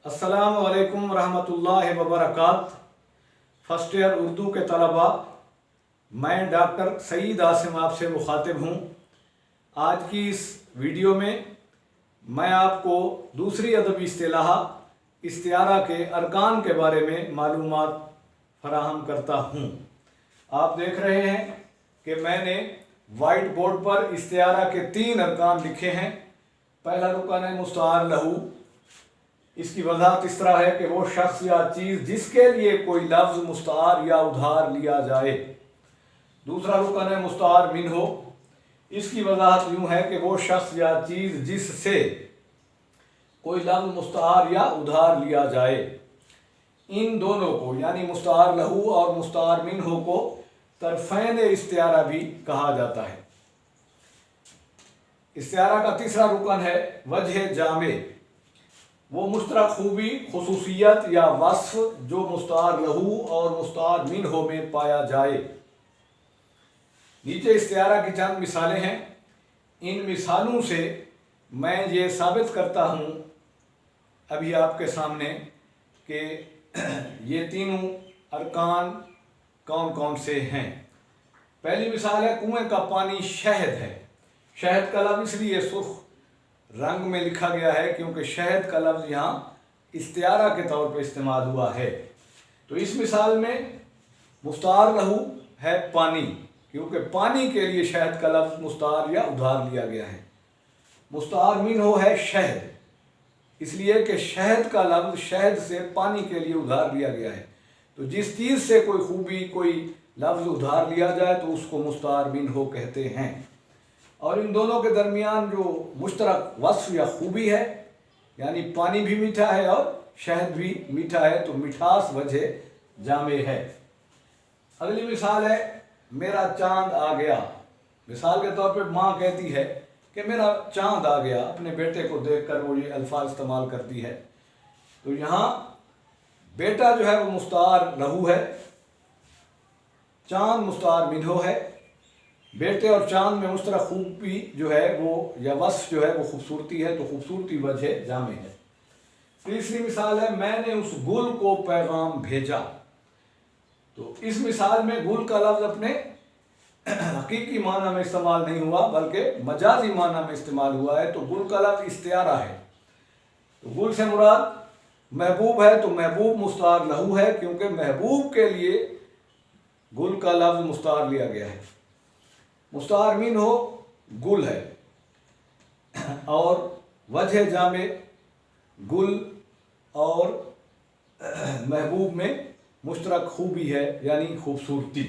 अस्सलामु अलैकुम रहमतुल्लाहि व बरकात। फर्स्ट ईयर उर्दू के तलबा, मैं डॉक्टर सईद आसिम आपसे मुखातिब हूँ। आज की इस वीडियो में मैं आपको दूसरी अदबी इस्तिलाह इस्तिआरा के अरकान के बारे में मालूमात फराहम करता हूँ। आप देख रहे हैं कि मैंने वाइट बोर्ड पर इस्तिआरा के 3 अरकान लिखे हैं। पहला रुकन है मुस्तार लहू। इसकी वजाहत इस तरह है कि वो शख्स या चीज़ जिसके लिए कोई लफ्ज़ मुस्तार या उधार लिया जाए। दूसरा रुकन है मुस्तार मिन्हो। इसकी वजाहत यूँ है कि वो शख्स या चीज़ जिससे कोई लफ्ज़ मुस्तार या उधार लिया जाए। इन दोनों को यानी मुस्तार लहू और मुस्तार मिन्हो को तरफ़ैन इस्तिआरा भी कहा जाता है। इस्तिआरा का तीसरा रुकन है वजह जामे। वो मुश्तरक खूबी, खुसूसियत या वस्फ जो मुस्तार लहू और मुस्तार मिन्हो में पाया जाए। नीचे इस्तिआरा की चंद मिसालें हैं। इन मिसालों से मैं ये साबित करता हूँ अभी आपके सामने कि ये तीनों अरकान कौन कौन से हैं। पहली मिसाल है कुएं का पानी शहद है। शहद का लफ्ज़ इसलिए सुर्ख रंग में लिखा गया है क्योंकि शहद का लफ्ज़ यहाँ इस्तिआरा के तौर पर इस्तेमाल हुआ है। तो इस मिसाल में मुस्तार लहू है पानी, क्योंकि पानी के लिए शहद का लफ्ज़ मुस्तार या उधार लिया गया है। मुस्तार मिन्हो है शहद, इसलिए कि शहद का लफ्ज़ शहद से पानी के लिए उधार लिया गया है। तो जिस चीज़ से कोई खूबी, कोई लफ्ज़ उधार लिया जाए तो उसको मुस्तार मिन्हो कहते हैं। और इन दोनों के दरमियान जो मुश्तरक वस्फ या खूबी है, यानी पानी भी मीठा है और शहद भी मीठा है, तो मिठास वजह जामे है। अगली मिसाल है मेरा चांद आ गया। मिसाल के तौर पे माँ कहती है कि मेरा चांद आ गया। अपने बेटे को देखकर वो ये अल्फाज इस्तेमाल करती है। तो यहाँ बेटा जो है वो मुस्तार लहू है, चांद मुस्तार मिन्हो है। बेटे और चांद में मुश्तरक खूबी जो है वो या वस्फ जो है वो खूबसूरती है, तो खूबसूरती वजह जामे है। तीसरी मिसाल है मैंने उस गुल को पैगाम भेजा। तो इस मिसाल में गुल का लफ्ज़ अपने हकीकी माना में इस्तेमाल नहीं हुआ बल्कि मजाजी माना में इस्तेमाल हुआ है। तो गुल का लफ्ज़ इस्तिआरा है। तो गुल से मुराद महबूब है, तो महबूब मुस्तार लहू है क्योंकि महबूब के लिए गुल का लफ्ज़ मुस्तार लिया गया है। मुस्तार मिन्हो गुल है और वजह जामे गुल और महबूब में मुश्तरक खूबी है यानी खूबसूरती।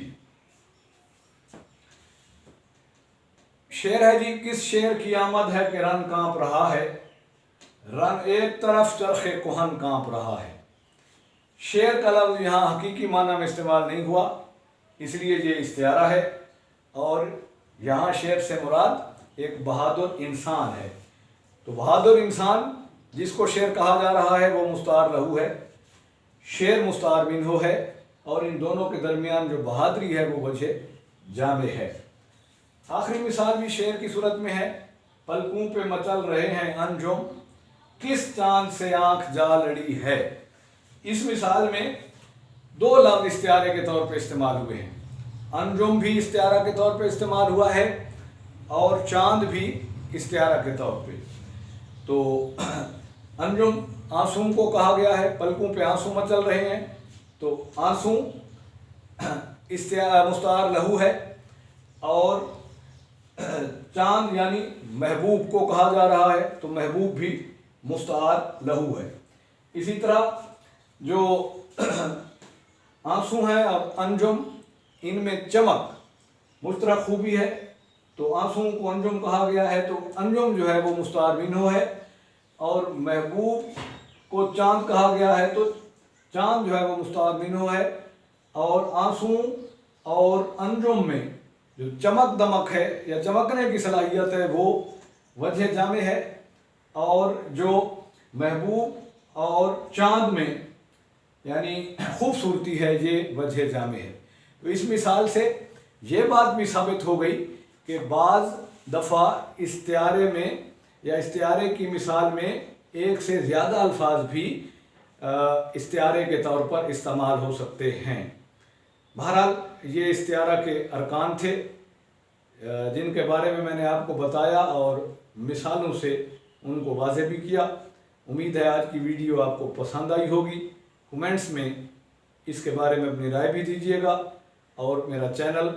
शेर है जी, किस शेर की आमद है कि रन कांप रहा है। रन एक तरफ चरखे कोहन कांप रहा है। शेर का लफ्ज़ यहाँ हकीकी माना में इस्तेमाल नहीं हुआ, इसलिए ये इस्तिआरा है। और यहाँ शेर से मुराद एक बहादुर इंसान है। तो बहादुर इंसान जिसको शेर कहा जा रहा है वो मुस्तार लहू है, शेर मुस्तार मिन्हो है, और इन दोनों के दरमियान जो बहादुरी है वो वजह जामे है। आखिरी मिसाल भी शेर की सूरत में है। पलकों पे मचल रहे हैं अंजुम, किस चांद से आंख जा लड़ी है। इस मिसाल में 2 लफ्ज़ इस्तिआरे के तौर पे इस्तेमाल हुए हैं। अंजुम भी इस्तिआरा के तौर पे इस्तेमाल हुआ है और चांद भी इस्तिआरा के तौर पे। तो अंजुम आंसू को कहा गया है, पलकों पे आंसू मचल रहे हैं, तो आंसू मुस्तार लहू है। और चांद यानी महबूब को कहा जा रहा है, तो महबूब भी मुस्तार लहू है। इसी तरह जो आंसू हैं और अंजुम, इनमें चमक मुश्तरक खूबी है, तो आंसू को अंजुम कहा गया है। तो अंजुम जो है वो मुस्तार मिन्हो है और महबूब को चांद कहा गया है, तो चांद जो है वो मुस्तार मिन्हो है। और आंसू और अंजुम में जो चमक दमक है या चमकने की सलाहियत है वो वजह जामे है। और जो महबूब और चांद में यानी खूबसूरती है ये वजह जामे है। तो इस मिसाल से ये बात भी साबित हो गई कि बाज़ दफ़ा इस्तिआरे में या इस्तिआरे की मिसाल में एक से ज़्यादा अल्फाज भी इस्तिआरे के तौर पर इस्तेमाल हो सकते हैं। बहरहाल ये इस्तिआरा के अरकान थे जिनके बारे में मैंने आपको बताया और मिसालों से उनको वाज़ेह भी किया। उम्मीद है आज की वीडियो आपको पसंद आई होगी। कमेंट्स में इसके बारे में अपनी राय भी दीजिएगा और मेरा channel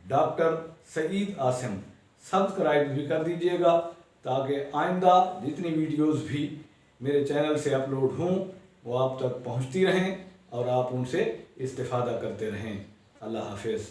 doctor Syed Asim subscribe भी कर दीजिएगा ताकि आइंदा जितनी वीडियोस भी मेरे चैनल से अपलोड हों वो आप तक पहुंचती रहें और आप उनसे इस्तिफ़ादा करते रहें। अल्लाह हाफ़िज़।